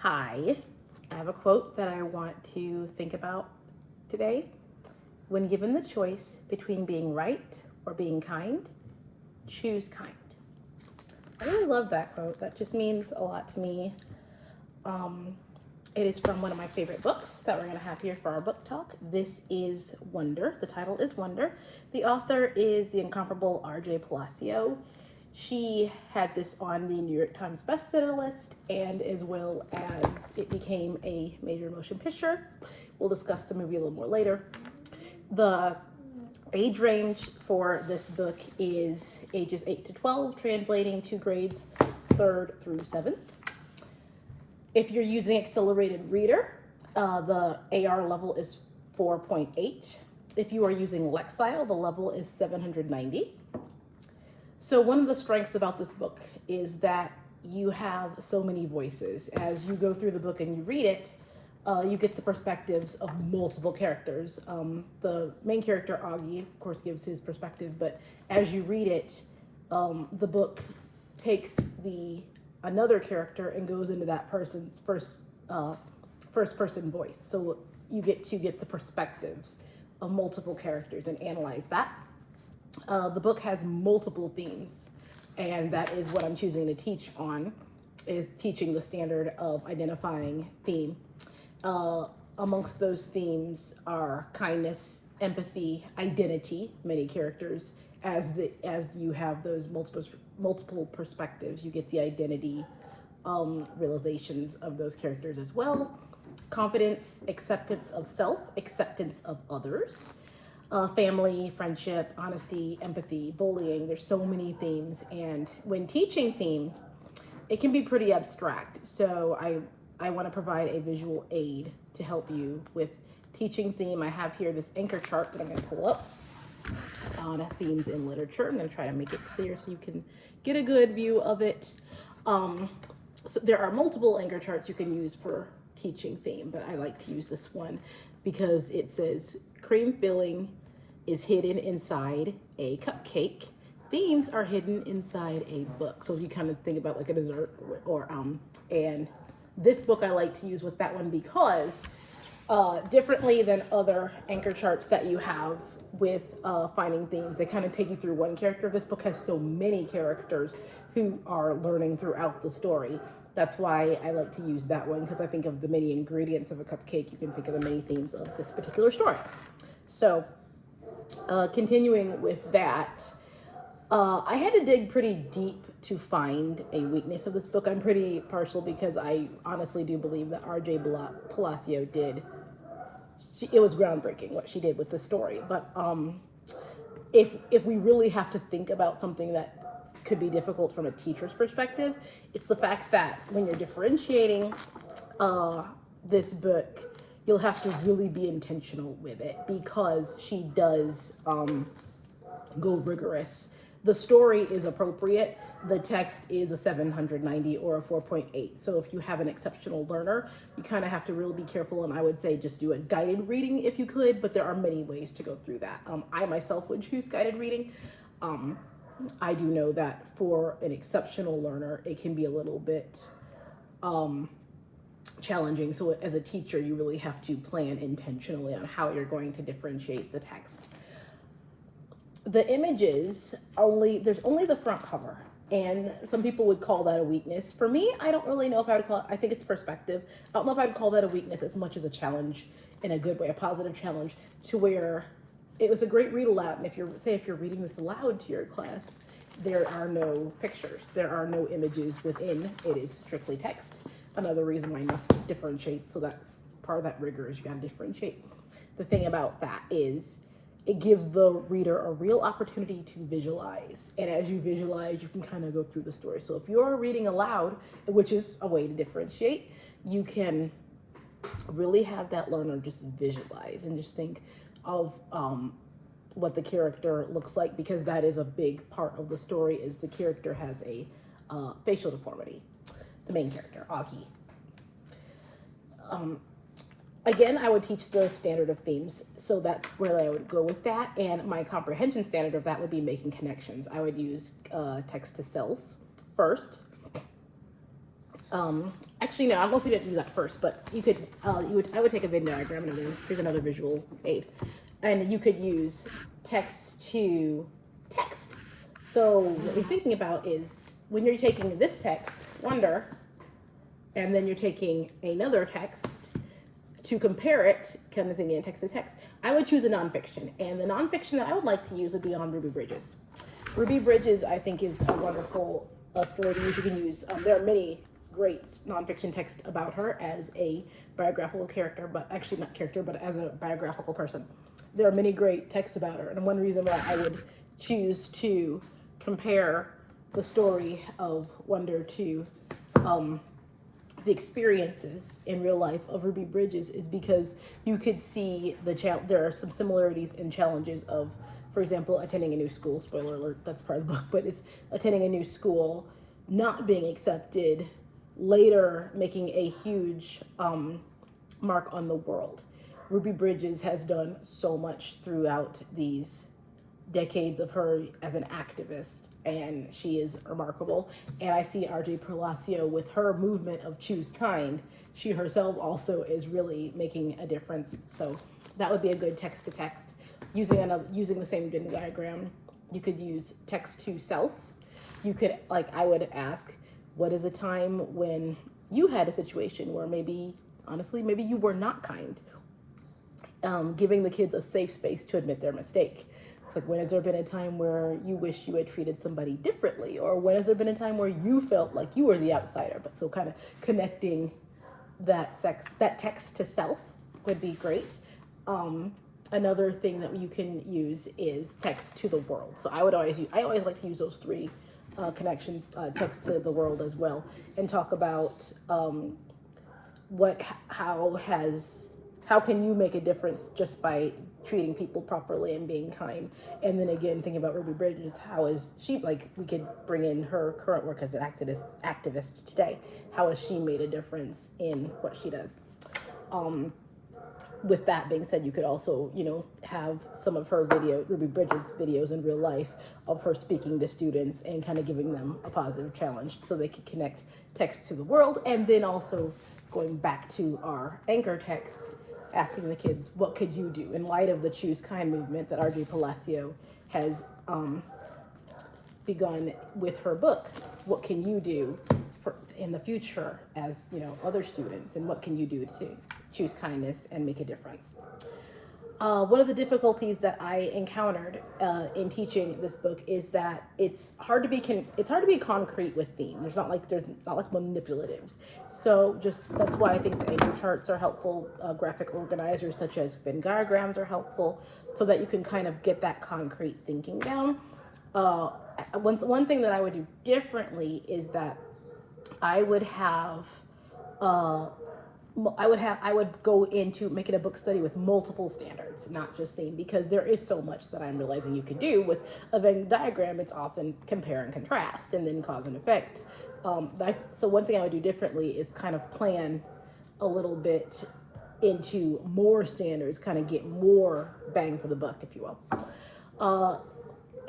Hi, I have a quote that I want to think about today. When given the choice between being right or being kind, choose kind. I really love that quote. That just means a lot to me. It is from one of my favorite books that we're going to have here for our book talk. This is Wonder. The title is Wonder. The author is the incomparable R.J. Palacio. She had this on the New York Times bestseller list, and as well as it became a major motion picture. We'll discuss the movie a little more later. The age range for this book is ages 8 to 12, translating to grades 3rd through 7th. If you're using Accelerated Reader, the AR level is 4.8. If you are using Lexile, the level is 790. So one of the strengths about this book is that you have so many voices. As you go through the book and you read it, you get the perspectives of multiple characters. The main character, Augie, of course, gives his perspective, but as you read it, the book takes another character and goes into that person's first person voice. So you get to get the perspectives of multiple characters and analyze that. The book has multiple themes, and that is what I'm choosing to teach on, is teaching the standard of identifying theme. Amongst those themes are kindness, empathy, identity, many characters. As you have those multiple perspectives, you get the identity realizations of those characters as well. Confidence, acceptance of self, acceptance of others, family, friendship, honesty, empathy, bullying. There's so many themes, and when teaching themes, it can be pretty abstract. So I want to provide a visual aid to help you with teaching theme. I have here this anchor chart that I'm going to pull up on themes in literature. I'm going to try to make it clear so you can get a good view of it. So there are multiple anchor charts you can use for teaching theme, but I like to use this one because it says cream filling is hidden inside a cupcake. Themes are hidden inside a book. So if you kind of think about like a dessert and this book I like to use with that one because differently than other anchor charts that you have with finding themes, they kind of take you through one character. This book has so many characters who are learning throughout the story. That's why I like to use that one, because I think of the many ingredients of a cupcake. You can think of the many themes of this particular story. So continuing with that, I had to dig pretty deep to find a weakness of this book. I'm pretty partial because I honestly do believe that R.J. Palacio it was groundbreaking what she did with the story. But if we really have to think about something that could be difficult from a teacher's perspective, it's the fact that when you're differentiating this book, you'll have to really be intentional with it, because she does go rigorous. The story is appropriate. The text is a 790 or a 4.8. So if you have an exceptional learner, you kind of have to really be careful. And I would say just do a guided reading if you could, but there are many ways to go through that. I myself would choose guided reading. I do know that for an exceptional learner, it can be a little bit challenging. So as a teacher, you really have to plan intentionally on how you're going to differentiate the text. The images, there's only the front cover, and some people would call that a weakness. For me, I don't really know if I would call it, I think it's perspective. I don't know if I'd call that a weakness as much as a challenge in a good way, a positive challenge, to where it was a great read aloud. And if you're reading this aloud to your class, there are no pictures, there are no images within, it is strictly text. Another reason why I must differentiate, so that's part of that rigor, is you gotta differentiate. The thing about that is it gives the reader a real opportunity to visualize. And as you visualize, you can kind of go through the story. So if you're reading aloud, which is a way to differentiate, you can really have that learner just visualize and just think of what the character looks like, because that is a big part of the story, is the character has a facial deformity. The main character, Augie. Again, I would teach the standard of themes, so that's where I would go with that. And my comprehension standard of that would be making connections. I would use text to self first. Actually, actually, no, I don't know if we didn't do that first, but you could, I would take a Venn diagram, and then here's another visual aid. And you could use text to text. So what we're thinking about is when you're taking this text, wonder, and then you're taking another text to compare it, kind of thing, in text to text, I would choose a nonfiction. And the nonfiction that I would like to use would be on Ruby Bridges. Ruby Bridges, I think, is a wonderful story to use. You can use, there are many great nonfiction text about her as a biographical character, but actually not character, but as a biographical person. There are many great texts about her, and one reason why I would choose to compare the story of Wonder to the experiences in real life of Ruby Bridges is because you could see there are some similarities and challenges of, for example, attending a new school. Spoiler alert, that's part of the book, but it's attending a new school, not being accepted, later making a huge mark on the world. Ruby Bridges has done so much throughout these decades of her as an activist, and she is remarkable. And I see RJ Palacio with her movement of choose kind. She herself also is really making a difference. So that would be a good text to text. Using the same Venn diagram, you could use text to self. You could, like, I would ask, what is a time when you had a situation where maybe you were not kind? Giving the kids a safe space to admit their mistake. It's like, when has there been a time where you wish you had treated somebody differently? Or when has there been a time where you felt like you were the outsider? But so kind of connecting that text to self would be great. Another thing that you can use is text to the world. So I always like to use those three connections, text to the world as well, and talk about how can you make a difference just by treating people properly and being kind? And then again, thinking about Ruby Bridges, how is she, like, we could bring in her current work as an activist today. How has she made a difference in what she does? With that being said, you could also, have some of her Ruby Bridges videos in real life of her speaking to students and kind of giving them a positive challenge so they could connect text to the world. And then also going back to our anchor text, asking the kids, what could you do in light of the Choose Kind movement that RJ Palacio has begun with her book? What can you do in the future as other students, and what can you do to choose kindness and make a difference? One of the difficulties that I encountered in teaching this book is that it's hard to be concrete with theme. There's not like manipulatives. So that's why I think the anchor charts are helpful. Graphic organizers such as Venn diagrams are helpful, so that you can kind of get that concrete thinking down. One thing that I would do differently is that I would go into making a book study with multiple standards, not just theme, because there is so much that I'm realizing you can do with a Venn diagram. It's often compare and contrast and then cause and effect. So one thing I would do differently is kind of plan a little bit into more standards, kind of get more bang for the buck, if you will.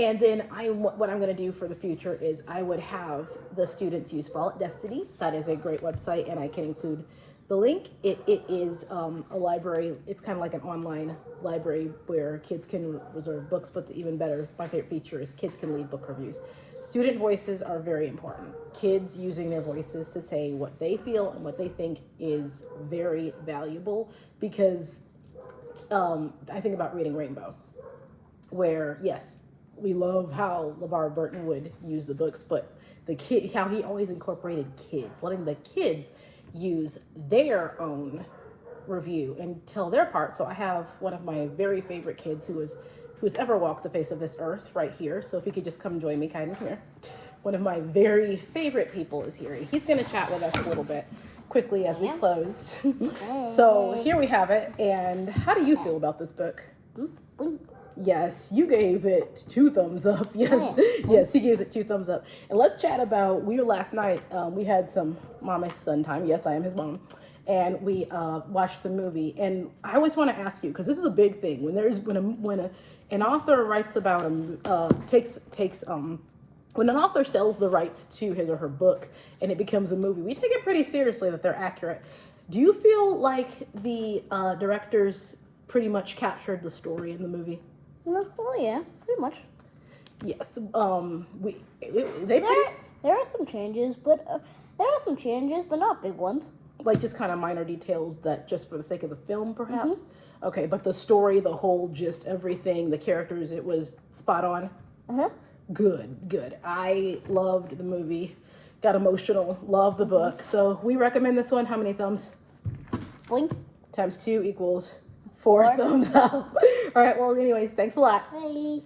And then what I'm going to do for the future is I would have the students use Fall at Destiny. That is a great website, and I can include the link. It is a library. It's kind of like an online library where kids can reserve books, but even better, my favorite feature is kids can leave book reviews. Student voices are very important. Kids using their voices to say what they feel and what they think is very valuable, because I think about Reading Rainbow, where, yes, we love how LeVar Burton would use the books, but how he always incorporated kids, letting the kids use their own review and tell their part. So I have one of my very favorite kids who's ever walked the face of this earth right here. So if you could just come join me, kind of here. One of my very favorite people is here. He's going to chat with us a little bit quickly as we close. So here we have it. And how do you feel about this book? Yes, you gave it 2 thumbs up. Yes, yes, he gives it 2 thumbs up. And let's chat about, last night, we had some mom and son time. Yes, I am his mom. And we watched the movie. And I always want to ask you, because this is a big thing, when an author writes about takes when an author sells the rights to his or her book and it becomes a movie, we take it pretty seriously that they're accurate. Do you feel like the directors pretty much captured the story in the movie? Well, yeah, pretty much. Yes. There are some changes, but not big ones. Like just kind of minor details that just for the sake of the film, perhaps. Okay, but the story, the whole gist, everything, the characters, it was spot on. Good. I loved the movie. Got emotional. Loved the book. So we recommend this one. How many thumbs? Blink. Times 2 equals 4 thumbs up. All right. Well, anyways, thanks a lot. Bye.